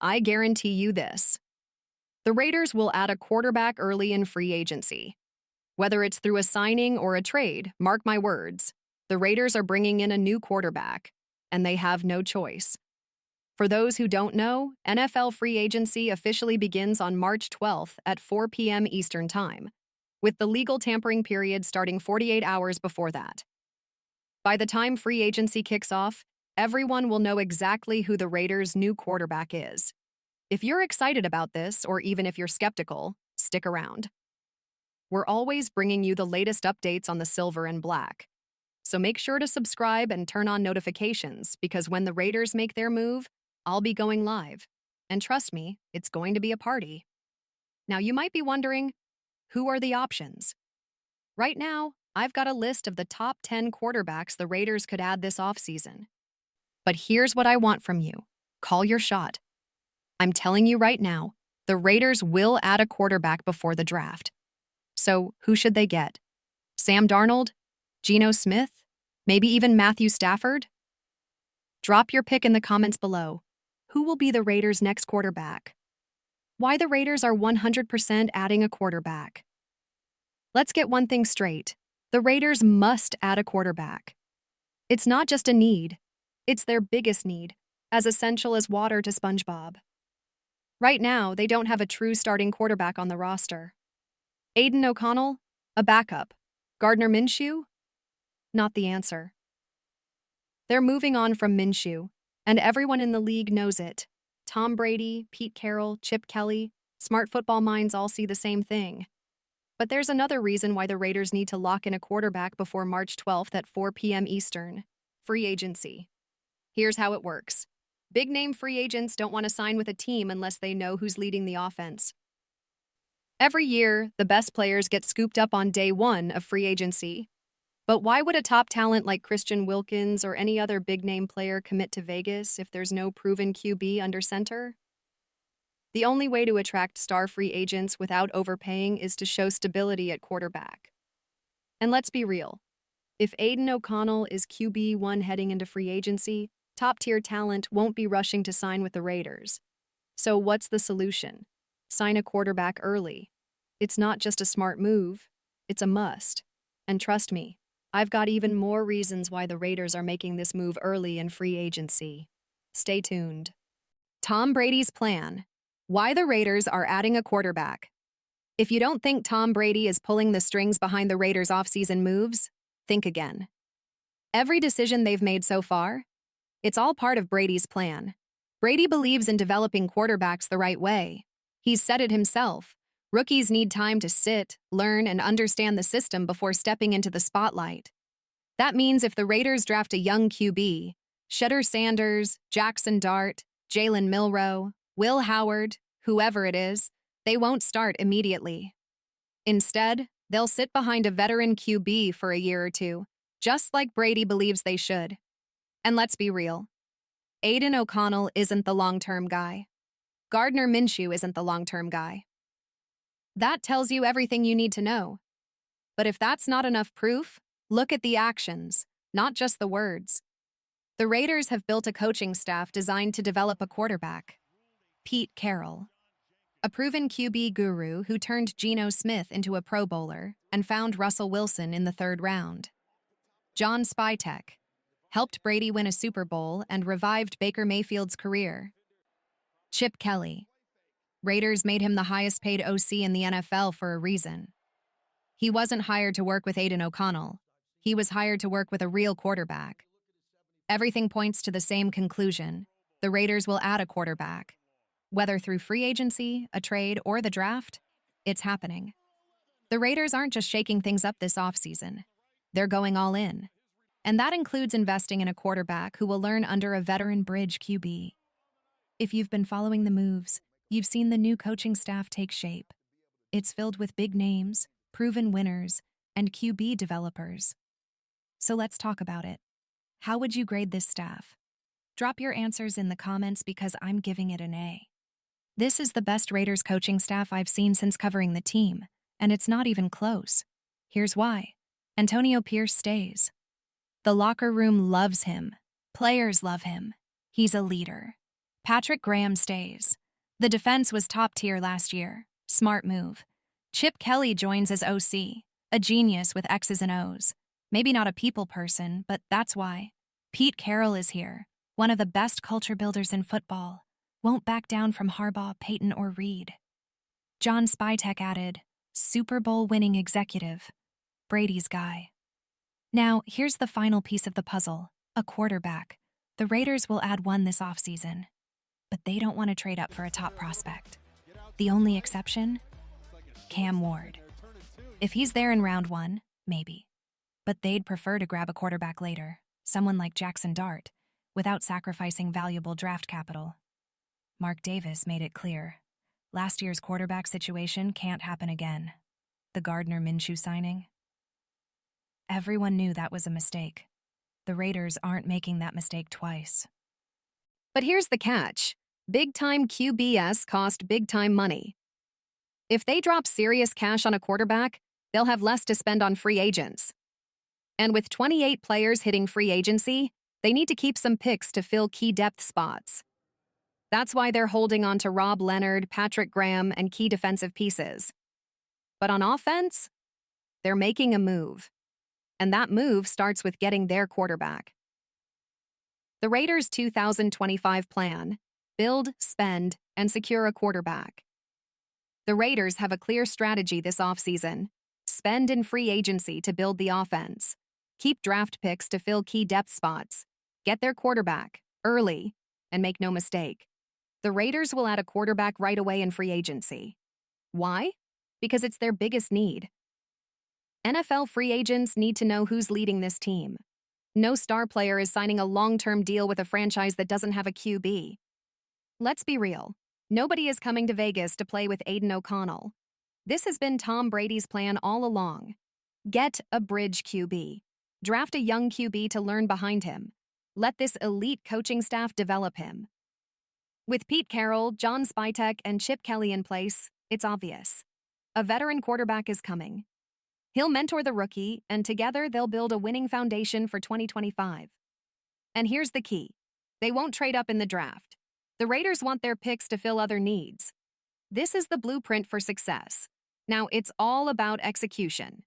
I guarantee you this. The Raiders will add a quarterback early in free agency. Whether it's through a signing or a trade, mark my words, the Raiders are bringing in a new quarterback, and they have no choice. For those who don't know, NFL free agency officially begins on March 12th at 4 p.m. Eastern Time, with the legal tampering period starting 48 hours before that. By the time free agency kicks off, everyone will know exactly who the Raiders' new quarterback is. If you're excited about this, or even if you're skeptical, stick around. We're always bringing you the latest updates on the silver and black. So make sure to subscribe and turn on notifications, because when the Raiders make their move, I'll be going live. And trust me, it's going to be a party. Now you might be wondering, who are the options? Right now, I've got a list of the top 10 quarterbacks the Raiders could add this offseason. But here's what I want from you. Call your shot. I'm telling you right now, the Raiders will add a quarterback before the draft. So who should they get? Sam Darnold? Geno Smith? Maybe even Matthew Stafford? Drop your pick in the comments below. Who will be the Raiders' next quarterback? Why the Raiders are 100% adding a quarterback? Let's get one thing straight. The Raiders must add a quarterback. It's not just a need. It's their biggest need, as essential as water to SpongeBob. Right now, they don't have a true starting quarterback on the roster. Aiden O'Connell? A backup. Gardner Minshew? Not the answer. They're moving on from Minshew, and everyone in the league knows it. Tom Brady, Pete Carroll, Chip Kelly, smart football minds all see the same thing. But there's another reason why the Raiders need to lock in a quarterback before March 12th at 4 p.m. Eastern. Free agency. Here's how it works. Big-name free agents don't want to sign with a team unless they know who's leading the offense. Every year, the best players get scooped up on day one of free agency. But why would a top talent like Christian Wilkins or any other big-name player commit to Vegas if there's no proven QB under center? The only way to attract star free agents without overpaying is to show stability at quarterback. And let's be real. If Aiden O'Connell is QB1 heading into free agency, top-tier talent won't be rushing to sign with the Raiders. So what's the solution? Sign a quarterback early. It's not just a smart move, it's a must. And trust me, I've got even more reasons why the Raiders are making this move early in free agency. Stay tuned. Tom Brady's plan. Why the Raiders are adding a quarterback. If you don't think Tom Brady is pulling the strings behind the Raiders' offseason moves, think again. Every decision they've made so far, it's all part of Brady's plan. Brady believes in developing quarterbacks the right way. He's said it himself. Rookies need time to sit, learn, and understand the system before stepping into the spotlight. That means if the Raiders draft a young QB, Shedder Sanders, Jackson Dart, Jalen Milroe, Will Howard, whoever it is, they won't start immediately. Instead, they'll sit behind a veteran QB for a year or two, just like Brady believes they should. And let's be real. Aiden O'Connell isn't the long-term guy. Gardner Minshew isn't the long-term guy. That tells you everything you need to know. But if that's not enough proof, look at the actions, not just the words. The Raiders have built a coaching staff designed to develop a quarterback. Pete Carroll, a proven QB guru who turned Geno Smith into a Pro Bowler and found Russell Wilson in the third round. John Spytek, helped Brady win a Super Bowl and revived Baker Mayfield's career. Chip Kelly, Raiders made him the highest-paid OC in the NFL for a reason. He wasn't hired to work with Aiden O'Connell. He was hired to work with a real quarterback. Everything points to the same conclusion. The Raiders will add a quarterback. Whether through free agency, a trade, or the draft, it's happening. The Raiders aren't just shaking things up this offseason. They're going all in. And that includes investing in a quarterback who will learn under a veteran bridge QB. If you've been following the moves, you've seen the new coaching staff take shape. It's filled with big names, proven winners, and QB developers. So let's talk about it. How would you grade this staff? Drop your answers in the comments because I'm giving it an A. This is the best Raiders coaching staff I've seen since covering the team, and it's not even close. Here's why. Antonio Pierce stays. The locker room loves him. Players love him. He's a leader. Patrick Graham stays. The defense was top tier last year. Smart move. Chip Kelly joins as OC, a genius with X's and O's. Maybe not a people person, but that's why. Pete Carroll is here, one of the best culture builders in football. Won't back down from Harbaugh, Peyton, or Reed. John Spytek added, Super Bowl winning executive. Brady's guy. Now, here's the final piece of the puzzle, a quarterback. The Raiders will add one this offseason, but they don't want to trade up for a top prospect. The only exception? Cam Ward. If he's there in round 1, maybe. But they'd prefer to grab a quarterback later, someone like Jackson Dart, without sacrificing valuable draft capital. Mark Davis made it clear. Last year's quarterback situation can't happen again. The Gardner Minshew signing? Everyone knew that was a mistake. The Raiders aren't making that mistake twice. But here's the catch. Big-time QBs cost big-time money. If they drop serious cash on a quarterback, they'll have less to spend on free agents. And with 28 players hitting free agency, they need to keep some picks to fill key depth spots. That's why they're holding on to Rob Leonard, Patrick Graham, and key defensive pieces. But on offense, they're making a move. And that move starts with getting their quarterback. The Raiders' 2025 plan: build, spend, and secure a quarterback. The Raiders have a clear strategy this offseason: spend in free agency to build the offense, keep draft picks to fill key depth spots, get their quarterback early, and make no mistake, the Raiders will add a quarterback right away in free agency. Why? Because it's their biggest need. NFL free agents need to know who's leading this team. No star player is signing a long-term deal with a franchise that doesn't have a QB. Let's be real. Nobody is coming to Vegas to play with Aiden O'Connell. This has been Tom Brady's plan all along. Get a bridge QB. Draft a young QB to learn behind him. Let this elite coaching staff develop him. With Pete Carroll, John Spytek, and Chip Kelly in place, it's obvious. A veteran quarterback is coming. He'll mentor the rookie, and together they'll build a winning foundation for 2025. And here's the key. They won't trade up in the draft. The Raiders want their picks to fill other needs. This is the blueprint for success. Now, it's all about execution.